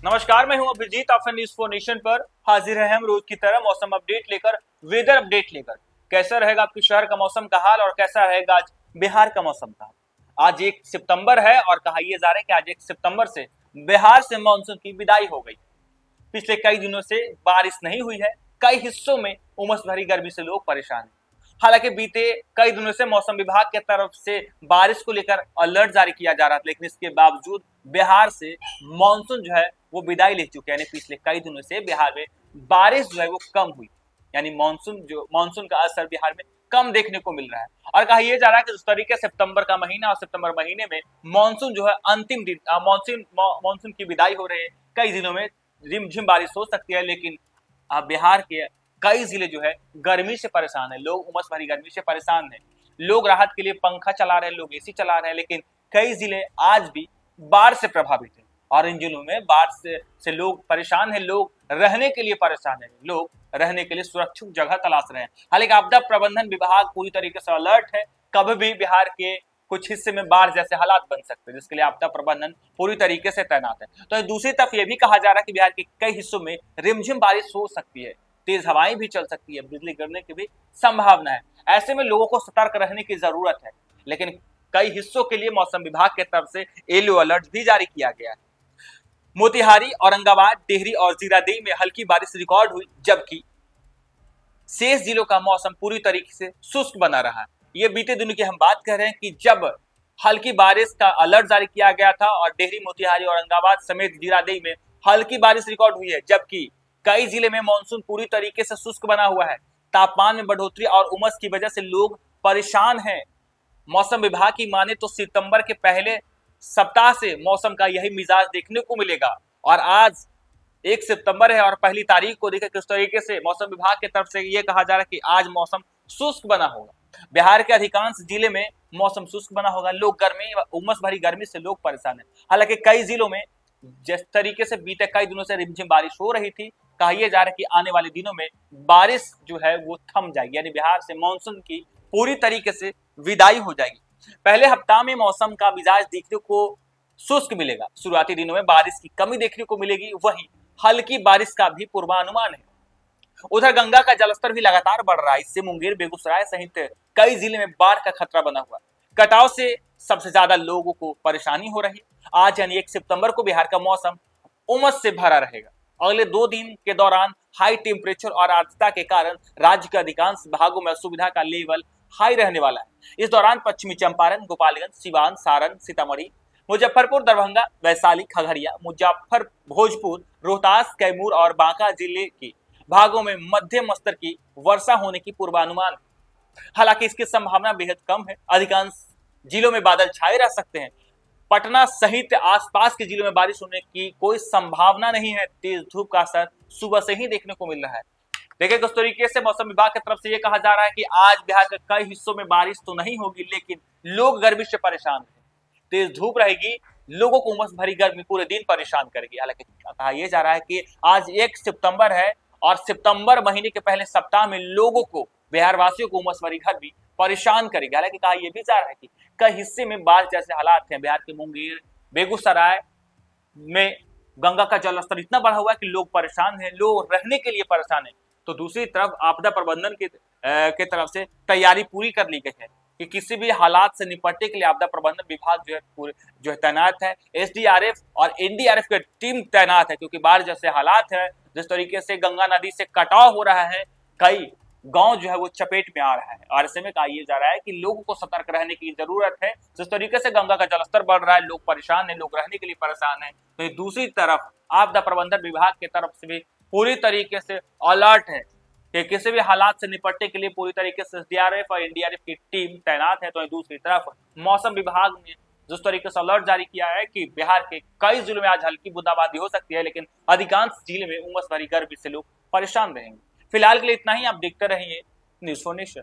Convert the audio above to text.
नमस्कार, मैं हूं अभिजीत। आप न्यूज़ फॉर नेशन पर हाजिर हैं हम रोज की तरह मौसम अपडेट लेकर, वेदर अपडेट लेकर। कैसा रहेगा आपके शहर का मौसम का हाल और कैसा रहेगा आज बिहार का मौसम का हाल। आज 1 सितंबर है और कहा यह जा रहा है कि आज 1 सितंबर से बिहार से मानसून की विदाई हो गई। पिछले कई दिनों से बारिश नहीं हुई है। कई हिस्सों में उमस भरी गर्मी से लोग परेशान हैं। हालांकि बीते कई दिनों से मौसम विभाग की तरफ से बारिश को लेकर अलर्ट जारी किया जा रहा था, लेकिन इसके बावजूद बिहार से मानसून जो है वो विदाई ले चुके हैं। यानी पिछले कई दिनों से बिहार में बारिश जो है वो कम हुई, यानी मानसून का असर बिहार में कम देखने को मिल रहा है। और कहा यह जा रहा है कि जिस तरीके से सितंबर का महीना और सितंबर महीने में मानसून जो है अंतिम दिन मानसून की विदाई हो रही है। कई जिलों में रिमझिम बारिश हो सकती है, लेकिन बिहार के कई जिले जो है गर्मी से परेशान है। लोग उमस भरी गर्मी से परेशान है। लोग राहत के लिए पंखा चला रहे हैं, लोग एसी चला रहे हैं, लेकिन कई जिले आज भी बाढ़ से प्रभावित है और इन जिलों में बाढ़ से लोग परेशान है। लोग रहने के लिए परेशान है। लोग रहने के लिए सुरक्षित जगह तलाश रहे हैं। हालांकि आपदा प्रबंधन विभाग पूरी तरीके से अलर्ट है। कभी भी बिहार के कुछ हिस्से में बाढ़ जैसे हालात बन सकते हैं, जिसके लिए आपदा प्रबंधन पूरी तरीके से तैनात है। तो दूसरी तरफ यह भी कहा जा रहा है कि बिहार के कई हिस्सों में रिमझिम बारिश हो सकती है, तेज हवाएं भी चल सकती है, बिजली गिरने की भी संभावना है। ऐसे में लोगों को सतर्क रहने की जरूरत है। लेकिन कई हिस्सों के लिए मौसम विभाग की तरफ से येलो अलर्ट भी जारी किया गया है। मोतिहारी, औरंगाबाद, टिहरी और जीरादेई में हल्की बारिश रिकॉर्ड हुई, जबकि शेष जिलों का मौसम पूरी तरीके से शुष्क बना रहा। ये बीते दिनों की हम बात कर रहे हैं कि जब हल्की बारिश का अलर्ट जारी किया गया था और टिहरी, मोतिहारी, औरंगाबाद समेत जीरादेई में हल्की बारिश रिकॉर्ड हुई है, जबकि कई जिले में मानसून पूरी तरीके से शुष्क बना हुआ है। तापमान में बढ़ोतरी और उमस की वजह से लोग परेशान हैं। मौसम विभाग की माने तो सितंबर के पहले सप्ताह से मौसम का यही मिजाज देखने को मिलेगा। और आज 1 सितंबर है और पहली तारीख को देखिए किस तरीके से मौसम विभाग की तरफ से यह कहा जा रहा है कि आज मौसम शुष्क बना होगा। बिहार के अधिकांश जिले में मौसम शुष्क बना होगा। लोग गर्मी, उमस भरी गर्मी से लोग परेशान हैं। हालांकि कई जिलों में जिस तरीके से बीते कई दिनों से रिमझिम बारिश हो रही थी, कहा यह जा रहा है कि आने वाले दिनों में बारिश जो है वो थम जाएगी, यानी बिहार से मानसून की पूरी तरीके से विदाई हो जाएगी। पहले हफ्ता में मौसम का मिजाज देखने को शुष्क मिलेगा। शुरुआती दिनों में बारिश की कमी देखने को मिलेगी, वहीं हल्की बारिश का भी पूर्वानुमान है। उधर गंगा का जलस्तर भी लगातार बढ़ रहा है। इससे मुंगेर, बेगूसराय सहित कई जिले में बाढ़ का खतरा बना हुआ। कटाव से सबसे ज्यादा लोगों को परेशानी हो रही। आज यानी 1 सितंबर को बिहार का मौसम उमस से भरा रहेगा। अगले 2 दिन के दौरान हाई टेम्परेचर और आर्द्रता के कारण राज्य के अधिकांश भागों में असुविधा का लेवल हाई रहने वाला है। इस दौरान पश्चिमी चंपारण, गोपालगंज, सिवान, सारण, सीतामढ़ी, मुजफ्फरपुर, दरभंगा, वैशाली, खगड़िया, भोजपुर, रोहतास, कैमूर और बांका जिले के भागों में मध्यम स्तर की वर्षा होने की पूर्वानुमान। हालांकि इसकी संभावना बेहद कम है। अधिकांश जिलों में बादल छाए रह सकते हैं। पटना सहित आसपास के जिलों में बारिश होने की कोई संभावना नहीं है। तेज धूप का असर सुबह से ही देखने को मिल रहा है। देखिए किस तरीके से मौसम विभाग की तरफ से यह कहा जा रहा है कि आज बिहार के कई हिस्सों में बारिश तो नहीं होगी, लेकिन लोग गर्मी से परेशान हैं। तेज धूप रहेगी, लोगों को उमस भरी गर्मी पूरे दिन परेशान करेगी। हालांकि कहा यह जा रहा है कि आज 1 सितंबर है और सितंबर महीने के पहले सप्ताह में लोगों को, बिहार वासियों को उमस भरी गर्मी परेशान करेगी। हालांकि कहा यह भी जा रहा है कि कई हिस्से में बाढ़ जैसे हालात हैं। बिहार के मुंगेर, बेगूसराय में गंगा का जलस्तर इतना बढ़ा हुआ है कि लोग परेशान हैं, लोग रहने के लिए परेशान हैं। तो दूसरी तरफ आपदा प्रबंधन के तरफ से तैयारी पूरी कर ली गई है कि किसी भी हालात से निपटने के लिए आपदा प्रबंधन विभाग जो है तैनात है। एसडीआरएफ और एनडीआरएफ की टीम तैनात है, क्योंकि बाढ़ जैसे हालात है, जिस तरीके से गंगा नदी से कटाव हो रहा है, कई गांव जो है वो चपेट में आ रहा है। और ऐसे में कहा यह जा रहा है कि लोगों को सतर्क रहने की जरूरत है। जिस तरीके से गंगा का जलस्तर बढ़ रहा है, लोग परेशान हैं, लोग रहने के लिए परेशान हैं। तो दूसरी तरफ आपदा प्रबंधन विभाग की तरफ से भी पूरी तरीके से अलर्ट है कि किसी भी हालात से निपटने के लिए पूरी तरीके से एसडीआरएफ और एनडीआरएफ की टीम तैनात है। तो दूसरी तरफ मौसम विभाग ने जिस तरीके से अलर्ट जारी किया है कि बिहार के कई जिलों में आज हल्की बूंदाबांदी हो सकती है, लेकिन अधिकांश जिले में उमस भरी गर्मी से लोग परेशान रहेंगे। फिलहाल के लिए इतना ही। आप देखते रहिए न्यूज़ फॉर नेशन।